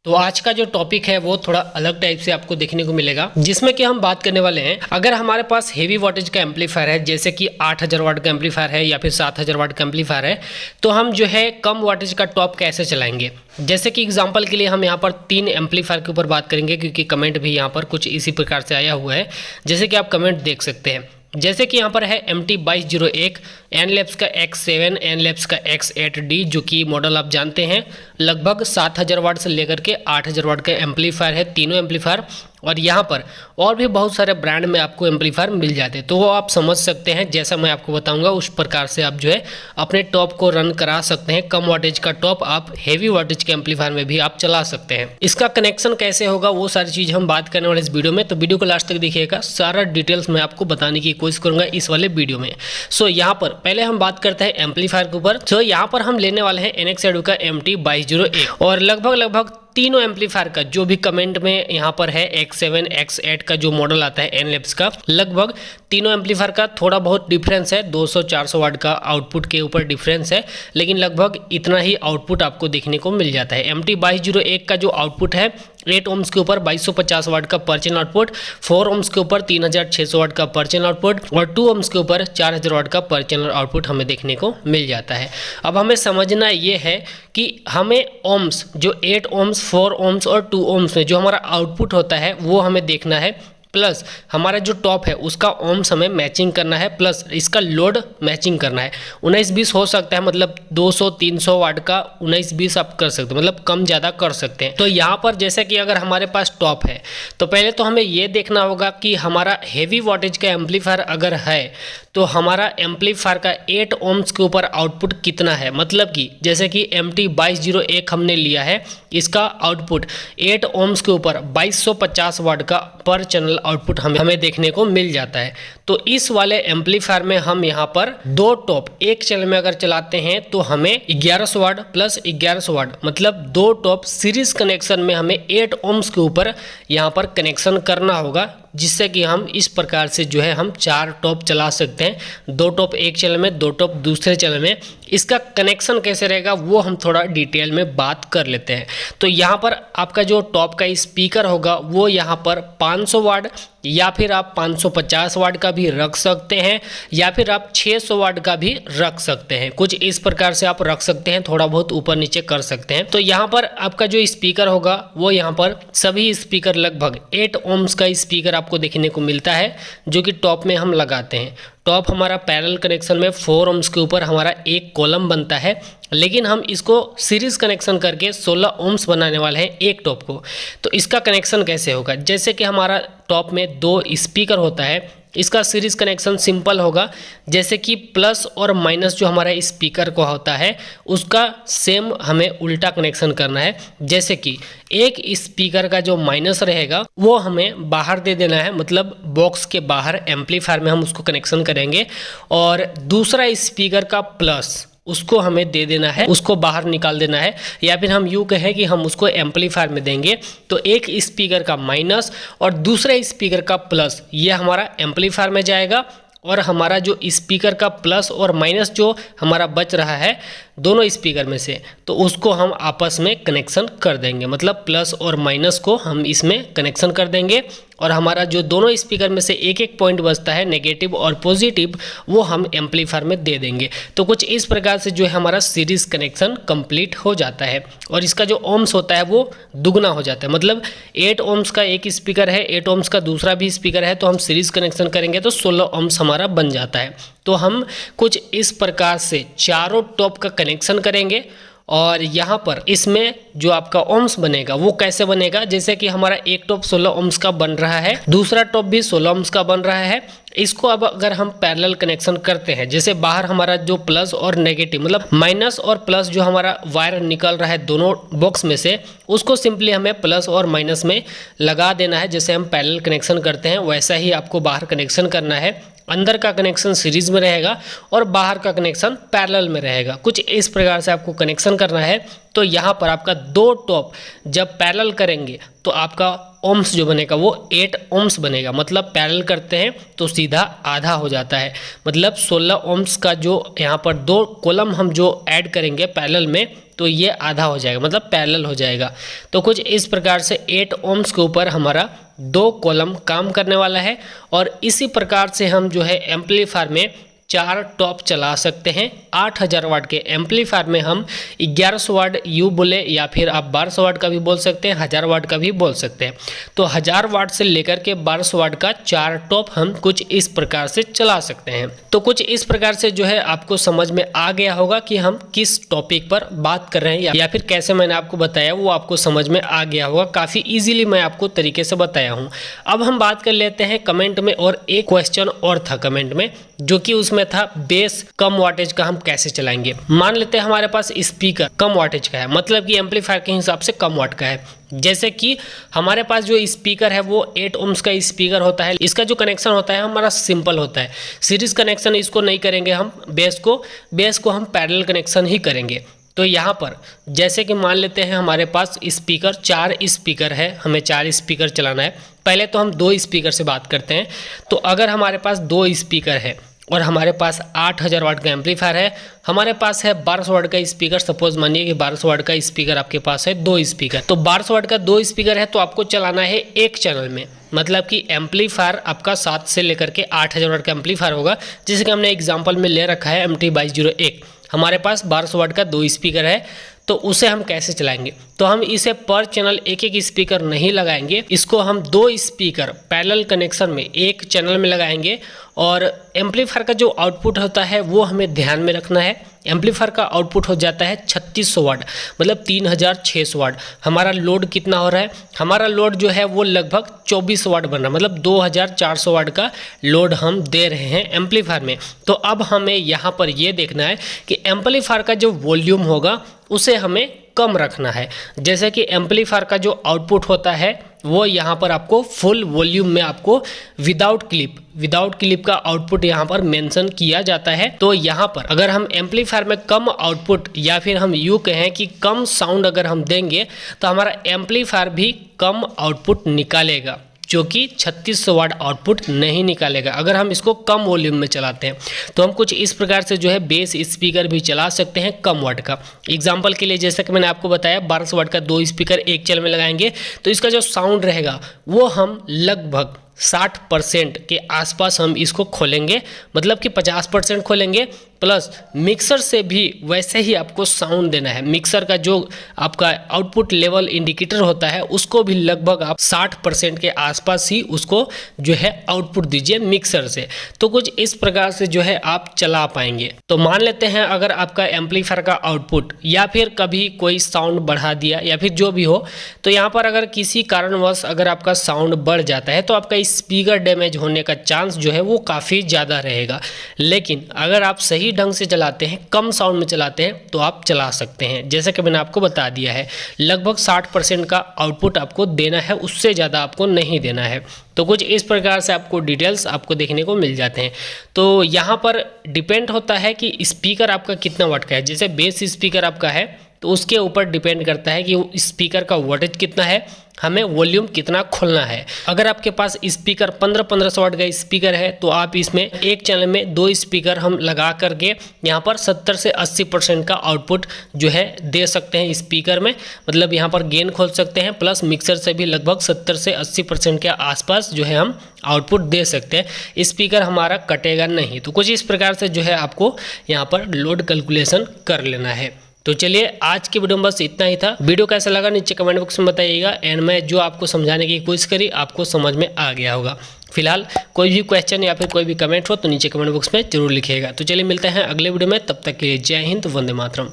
तो आज का जो टॉपिक है वो थोड़ा अलग टाइप से आपको देखने को मिलेगा, जिसमें कि हम बात करने वाले हैं अगर हमारे पास हेवी वोल्टेज का एम्पलीफायर है, जैसे कि 8000 वाट का एम्पलीफायर है या फिर 7000 वाट का एम्पलीफायर है, तो हम जो है कम वोल्टेज का टॉप कैसे चलाएंगे। जैसे कि एग्जांपल के लिए हम यहाँ पर 3 एम्पलीफायर के ऊपर बात करेंगे, क्योंकि कमेंट भी यहाँ पर कुछ इसी प्रकार से आया हुआ है, जैसे कि आप कमेंट देख सकते हैं। जैसे कि यहाँ पर है MT2201, एनलैब्स का X7, एनलैब्स का X8D, जो कि मॉडल आप जानते हैं। लगभग 7000 वाट से लेकर के 8000 वाट का एम्पलीफायर है, तीनों एम्पलीफायर। और यहाँ पर और भी बहुत सारे ब्रांड में आपको एम्पलीफायर मिल जाते हैं, तो वो आप समझ सकते हैं। जैसा मैं आपको बताऊंगा उस प्रकार से आप जो है अपने टॉप को रन करा सकते हैं। कम वाटेज का टॉप आप हेवी वाटेज के एम्पलीफायर में भी आप चला सकते हैं। इसका कनेक्शन कैसे होगा वो सारी चीज़ हम बात करने वाले इस वीडियो में, तो वीडियो को लास्ट तक देखिएगा। सारा डिटेल्स मैं आपको बताने की कोशिश करूंगा इस वाले वीडियो में। सो यहाँ पर पहले हम बात करते हैं एम्पलीफायर के ऊपर। तो यहाँ पर हम लेने वाले हैं NX Edu का MT2201, और लगभग तीनों एम्पलीफायर का जो भी कमेंट में यहाँ पर है X7, X8 का जो मॉडल आता है एनलैब्स का, लगभग तीनों एम्पलीफायर का थोड़ा बहुत डिफरेंस है। 200-400 वाट का आउटपुट के ऊपर डिफरेंस है, लेकिन लगभग इतना ही आउटपुट आपको देखने को मिल जाता है। MT2201 का जो आउटपुट है 8 ओम्स के ऊपर 2250 वाट का पर चैनल आउटपुट, 4 ओम्स के ऊपर 3600 वाट का पर चैनल आउटपुट, और 2 ओम्स के ऊपर 4000 वाट का पर चैनल आउटपुट हमें देखने को मिल जाता है। अब हमें समझना ये है कि हमें ओम्स जो 8 ओम्स, 4 ओम्स और 2 ओम्स में जो हमारा आउटपुट होता है वो हमें देखना है, प्लस हमारा जो टॉप है उसका ओम्स हमें मैचिंग करना है, प्लस इसका लोड मैचिंग करना है। 19-20 हो सकता है, मतलब 200-300 वाट का 19-20 आप कर सकते हैं, मतलब कम ज़्यादा कर सकते हैं। तो यहाँ पर जैसे कि अगर हमारे पास टॉप है तो पहले तो हमें ये देखना होगा कि हमारा हेवी वोल्टेज का एम्पलीफायर अगर है तो हमारा एम्पलीफायर का 8 ओम्स के ऊपर आउटपुट कितना है। मतलब कि जैसे कि MT2201 हमने लिया है, इसका आउटपुट 8 ओम्स के ऊपर 2250 वाट का पर चैनल आउटपुट हमें देखने को मिल जाता है। तो इस वाले एम्पलीफायर में हम यहाँ पर 2 टॉप एक चैनल में अगर चलाते हैं तो हमें 1100 वाट प्लस 1100 वाट, मतलब 2 टॉप सीरीज कनेक्शन में हमें 8 ओम्स के ऊपर यहाँ पर कनेक्शन करना होगा, जिससे कि हम इस प्रकार से जो है हम 4 टॉप चला सकते हैं। 2 टॉप एक चैनल में, 2 टॉप दूसरे चैनल में। इसका कनेक्शन कैसे रहेगा वो हम थोड़ा डिटेल में बात कर लेते हैं। तो यहाँ पर आपका जो टॉप का स्पीकर होगा वो यहाँ पर 500 वाट या फिर आप 550 वाट का भी रख सकते हैं, या फिर आप 600 वाट का भी रख सकते हैं। कुछ इस प्रकार से आप रख सकते हैं, थोड़ा बहुत ऊपर नीचे कर सकते हैं। तो यहाँ पर आपका जो स्पीकर होगा वो यहाँ पर सभी स्पीकर लगभग 8 ओम्स का स्पीकर आपको देखने को मिलता है, जो कि टॉप में हम लगाते हैं। टॉप हमारा पैरेलल कनेक्शन में 4 ओम्स के ऊपर हमारा एक कॉलम बनता है, लेकिन हम इसको सीरीज कनेक्शन करके 16 ओम्स बनाने वाले हैं एक टॉप को। तो इसका कनेक्शन कैसे होगा, जैसे कि हमारा टॉप में 2 स्पीकर होता है, इसका सीरीज कनेक्शन सिंपल होगा। जैसे कि प्लस और माइनस जो हमारा स्पीकर को होता है उसका सेम हमें उल्टा कनेक्शन करना है। जैसे कि एक स्पीकर का जो माइनस रहेगा वो हमें बाहर दे देना है, मतलब बॉक्स के बाहर एम्पलीफायर में हम उसको कनेक्शन करेंगे, और दूसरा स्पीकर का प्लस उसको हमें दे देना है, उसको बाहर निकाल देना है। या फिर हम यूँ कहें कि हम उसको एम्पलीफायर में देंगे, तो एक स्पीकर का माइनस और दूसरे स्पीकर का प्लस ये हमारा एम्पलीफायर में जाएगा, और हमारा जो स्पीकर का प्लस और माइनस जो हमारा बच रहा है दोनों स्पीकर में से, तो उसको हम आपस में कनेक्शन कर देंगे। मतलब प्लस और माइनस को हम इसमें कनेक्शन कर देंगे, और हमारा जो दोनों स्पीकर में से एक एक पॉइंट बचता है नेगेटिव और पॉजिटिव, वो हम एम्पलीफायर में दे देंगे। तो कुछ इस प्रकार से जो है हमारा सीरीज कनेक्शन कंप्लीट हो जाता है, और इसका जो ओम्स होता है वो दुगना हो जाता है। मतलब 8 ओम्स का एक स्पीकर है, 8 ओम्स का दूसरा भी स्पीकर है, तो हम सीरीज कनेक्शन करेंगे तो 16 ओम्स हमारा बन जाता है। तो हम कुछ इस प्रकार से चारों टॉप का कनेक्शन करेंगे, और यहाँ पर इसमें जो आपका ओम्स बनेगा वो कैसे बनेगा, जैसे कि हमारा एक टॉप 16 ओम्स का बन रहा है, दूसरा टॉप भी 16 ओम्स का बन रहा है। इसको अब अगर हम पैरेलल कनेक्शन करते हैं, जैसे बाहर हमारा जो प्लस और नेगेटिव, मतलब माइनस और प्लस जो हमारा वायर निकल रहा है दोनों बॉक्स में से, उसको सिंपली हमें प्लस और माइनस में लगा देना है। जैसे हम पैरेलल कनेक्शन करते हैं वैसा ही आपको बाहर कनेक्शन करना है। अंदर का कनेक्शन सीरीज में रहेगा और बाहर का कनेक्शन पैरेलल में रहेगा। कुछ इस प्रकार से आपको कनेक्शन करना है। तो यहाँ पर आपका 2 टॉप जब पैरेलल करेंगे तो आपका ओम्स जो बनेगा वो 8 ओम्स बनेगा। मतलब पैरेलल करते हैं तो सीधा आधा हो जाता है, मतलब 16 ओम्स का जो यहाँ पर 2 कॉलम हम जो ऐड करेंगे पैरेलल में, तो ये आधा हो जाएगा, मतलब पैरेलल हो जाएगा। तो कुछ इस प्रकार से 8 ohms के ऊपर हमारा 2 कॉलम काम करने वाला है। और इसी प्रकार से हम जो है एम्पलीफायर में 4 टॉप चला सकते हैं। 8000 वाट के एम्पलीफायर में हम 1100 वाट यू बोले या फिर आप 1200 वाट का भी बोल सकते हैं, 1000 वाट का भी बोल सकते हैं। तो 1000 वाट से लेकर के 1200 वाट का 4 टॉप हम कुछ इस प्रकार से चला सकते हैं। तो कुछ इस प्रकार से जो है आपको समझ में आ गया होगा कि हम किस टॉपिक पर बात कर रहे हैं या फिर कैसे मैंने आपको बताया वो आपको समझ में आ गया होगा। काफ़ी ईजिली मैं आपको तरीके से बताया हूँ। अब हम बात कर लेते हैं कमेंट में, और एक क्वेश्चन और था कमेंट में जो कि उसमें था बेस कम वाटेज का हम कैसे चलाएंगे। मान लेते हैं हमारे पास स्पीकर कम वाटेज का है, मतलब कि एम्पलीफायर के हिसाब से कम वाट का है। जैसे कि हमारे पास जो स्पीकर है वो 8 ohms का स्पीकर होता है। इसका जो कनेक्शन होता है हमारा सिंपल होता है, सीरीज कनेक्शन इसको नहीं करेंगे हम। बेस को हम पैरेलल कनेक्शन ही करेंगे। तो यहाँ पर जैसे कि मान लेते हैं हमारे पास स्पीकर 4 स्पीकर है, हमें 4 स्पीकर चलाना है। पहले तो हम 2 स्पीकर से बात करते हैं। तो अगर हमारे पास 2 स्पीकर है और हमारे पास 8000 वाट का एम्पलीफायर है, हमारे पास है 1200 वाट का स्पीकर। सपोज मानिए कि 1200 वाट का स्पीकर आपके पास है, 2 स्पीकर। तो 1200 वाट का 2 स्पीकर है तो आपको चलाना है एक चैनल में, मतलब कि एम्पलीफायर आपका 7 से लेकर के 8000 वाट का एम्पलीफायर होगा। जैसे कि हमने एग्जाम्पल में ले रखा है MT2201। हमारे पास 1200 वाट का 2 स्पीकर है, तो उसे हम कैसे चलाएंगे। तो हम इसे पर चैनल एक स्पीकर नहीं लगाएंगे, इसको हम 2 स्पीकर पैरेलल कनेक्शन में एक चैनल में लगाएंगे। और एम्पलीफायर का जो आउटपुट होता है वो हमें ध्यान में रखना है। एम्पलीफायर का आउटपुट हो जाता है 3600 वाट, मतलब 3600 वाट। हमारा लोड कितना हो रहा है, हमारा लोड जो है वो लगभग 24 वाट बन रहा है, मतलब 2400 वाट का लोड हम दे रहे हैं एम्पलीफायर में। तो अब हमें यहाँ पर ये देखना है कि एम्पलीफायर का जो वॉल्यूम होगा उसे हमें कम रखना है। जैसे कि एम्पलीफायर का जो आउटपुट होता है वो यहाँ पर आपको फुल वॉल्यूम में आपको विदाउट क्लिप का आउटपुट यहाँ पर मेंशन किया जाता है। तो यहाँ पर अगर हम एम्पलीफायर में कम आउटपुट या फिर हम यूँ कहें कि कम साउंड अगर हम देंगे तो हमारा एम्पलीफायर भी कम आउटपुट निकालेगा, जो कि 3600 वाट आउटपुट नहीं निकालेगा अगर हम इसको कम वॉल्यूम में चलाते हैं। तो हम कुछ इस प्रकार से जो है बेस स्पीकर भी चला सकते हैं कम वाट का। एग्जांपल के लिए जैसा कि मैंने आपको बताया 1200 वाट का 2 स्पीकर एक चैनल में लगाएंगे तो इसका जो साउंड रहेगा वो हम लगभग 60% के आसपास हम इसको खोलेंगे, मतलब कि 50% खोलेंगे। प्लस मिक्सर से भी वैसे ही आपको साउंड देना है। मिक्सर का जो आपका आउटपुट लेवल इंडिकेटर होता है उसको भी लगभग आप 60% के आसपास ही उसको जो है आउटपुट दीजिए मिक्सर से। तो कुछ इस प्रकार से जो है आप चला पाएंगे। तो मान लेते हैं अगर आपका एम्पलीफायर का आउटपुट या फिर कभी कोई साउंड बढ़ा दिया या फिर जो भी हो, तो यहाँ पर अगर किसी कारणवश अगर आपका साउंड बढ़ जाता है तो आपका स्पीकर डैमेज होने का चांस जो है वो काफ़ी ज़्यादा रहेगा। लेकिन अगर आप सही ढंग से चलाते हैं, कम साउंड में चलाते हैं, तो आप चला सकते हैं। जैसे कि मैंने आपको बता दिया है लगभग 60% का आउटपुट आपको देना है, उससे ज़्यादा आपको नहीं देना है। तो कुछ इस प्रकार से आपको डिटेल्स आपको देखने को मिल जाते हैं। तो यहाँ पर डिपेंड होता है कि स्पीकर आपका कितना वाट का है। जैसे बेस स्पीकर आपका है तो उसके ऊपर डिपेंड करता है कि स्पीकर का वोल्टेज कितना है, हमें वॉल्यूम कितना खोलना है। अगर आपके पास स्पीकर 1500 वाट का स्पीकर है तो आप इसमें एक चैनल में 2 स्पीकर हम लगा करके यहाँ पर 70 से 80% का आउटपुट जो है दे सकते हैं स्पीकर में। मतलब यहाँ पर गेन खोल सकते हैं, प्लस मिक्सर से भी लगभग 70 से 80% के आसपास जो है हम आउटपुट दे सकते हैं। स्पीकर हमारा कटेगा नहीं। तो कुछ इस प्रकार से जो है आपको यहाँ पर लोड कैलकुलेशन कर लेना है। तो चलिए आज की वीडियो में बस इतना ही था। वीडियो कैसा लगा नीचे कमेंट बॉक्स में बताइएगा। एंड मैं जो आपको समझाने की कोशिश करी आपको समझ में आ गया होगा। फिलहाल कोई भी क्वेश्चन या फिर कोई भी कमेंट हो तो नीचे कमेंट बॉक्स में जरूर लिखिएगा। तो चलिए मिलते हैं अगले वीडियो में, तब तक के लिए जय हिंद, वंदे मातरम।